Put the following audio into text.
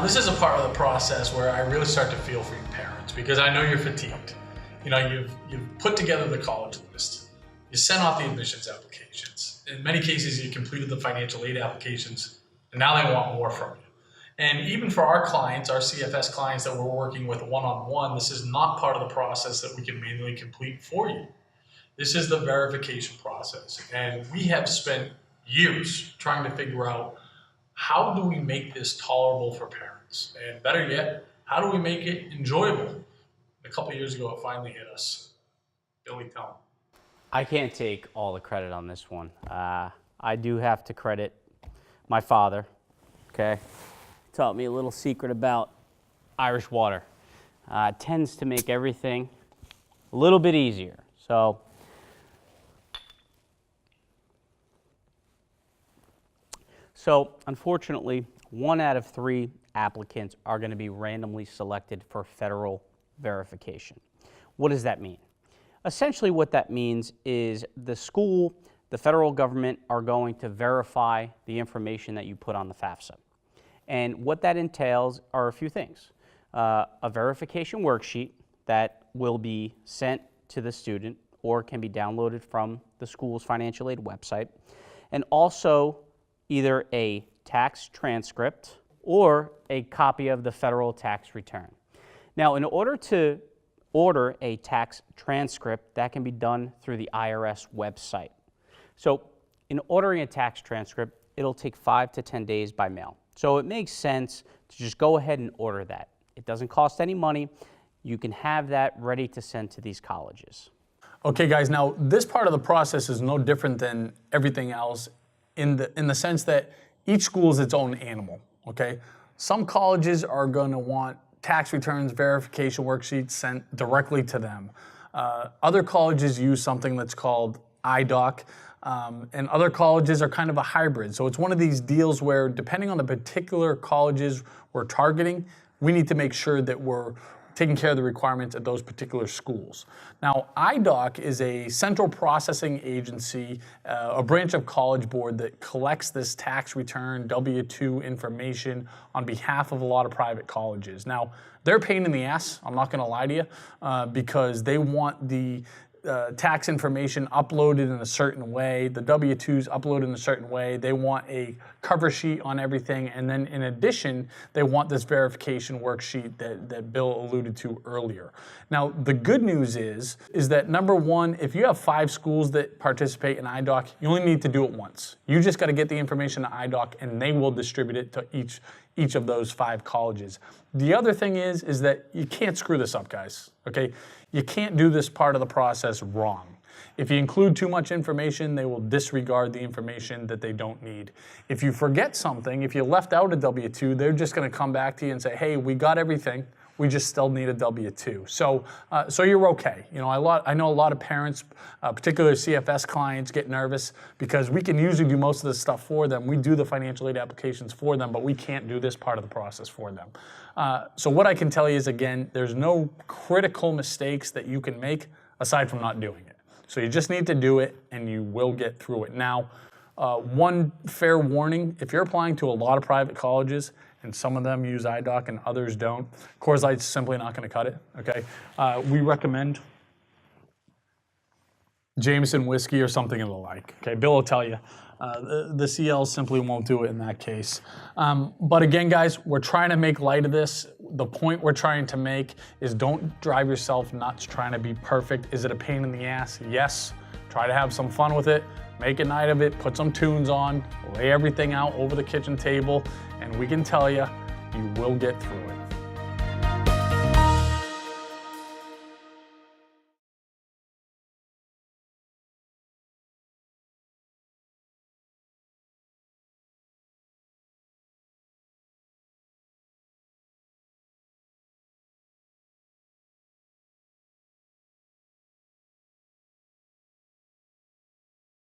Now, this is a part of the process where I really start to feel for you parents, because I know you're fatigued. You know, you've put together the college list. You sent off the admissions applications. In many cases, you completed the financial aid applications, and now they want more from you. And even for our clients, our CFS clients that we're working with one-on-one, this is not part of the process that we can manually complete for you. This is the verification process. And we have spent years trying to figure out, how do we make this tolerable for parents? And better yet, how do we make it enjoyable? A couple of years ago, it finally hit us. Billy, tell him. I can't take all the credit on this one. I do have to credit my father, okay? Taught me a little secret about Irish water. It tends to make everything a little bit easier. So unfortunately, 1 out of 3 applicants are going to be randomly selected for federal verification. What does that mean? Essentially what that means is the school, the federal government are going to verify the information that you put on the FAFSA. And what that entails are a few things. A verification worksheet that will be sent to the student or can be downloaded from the school's financial aid website, and also either a tax transcript or a copy of the federal tax return. Now, in order to order a tax transcript, that can be done through the IRS website. So in ordering a tax transcript, it'll take 5 to 10 days by mail. So it makes sense to just go ahead and order that. It doesn't cost any money. You can have that ready to send to these colleges. Okay, guys, now this part of the process is no different than everything else in the sense that each school is its own animal, okay? Some colleges are gonna want tax returns, verification worksheets sent directly to them. Other colleges use something that's called IDOC, and other colleges are kind of a hybrid. So it's one of these deals where, depending on the particular colleges we're targeting, we need to make sure that we're taking care of the requirements at those particular schools. Now, IDOC is a central processing agency, a branch of College Board that collects this tax return, W-2 information on behalf of a lot of private colleges. Now, they're a pain in the ass, I'm not gonna lie to you, because they want the tax information uploaded in a certain way, the W-2s uploaded in a certain way, they want a cover sheet on everything, and then in addition, they want this verification worksheet that Bill alluded to earlier. Now, the good news is that number one, if you have 5 schools that participate in IDOC, you only need to do it once. You just gotta get the information to IDOC and they will distribute it to each of those 5 colleges. The other thing is that you can't screw this up, guys, okay? You can't do this part of the process wrong. If you include too much information, they will disregard the information that they don't need. If you forget something, if you left out a W-2, they're just gonna come back to you and say, hey, we got everything, we just still need a W-2. So you're okay. You know, I know a lot of parents, particularly CFS clients, get nervous because we can usually do most of this stuff for them. We do the financial aid applications for them, but we can't do this part of the process for them. So what I can tell you is, again, there's no critical mistakes that you can make aside from not doing it. So you just need to do it and you will get through it. Now, one fair warning, if you're applying to a lot of private colleges and some of them use IDOC and others don't, Coors Light's simply not gonna cut it, okay? We recommend Jameson whiskey or something of the like, okay? Bill will tell you. The CL simply won't do it in that case. But again, guys, we're trying to make light of this. The point we're trying to make is don't drive yourself nuts trying to be perfect. Is it a pain in the ass? Yes. Try to have some fun with it. Make a night of it. Put some tunes on. Lay everything out over the kitchen table. And we can tell you, you will get through it.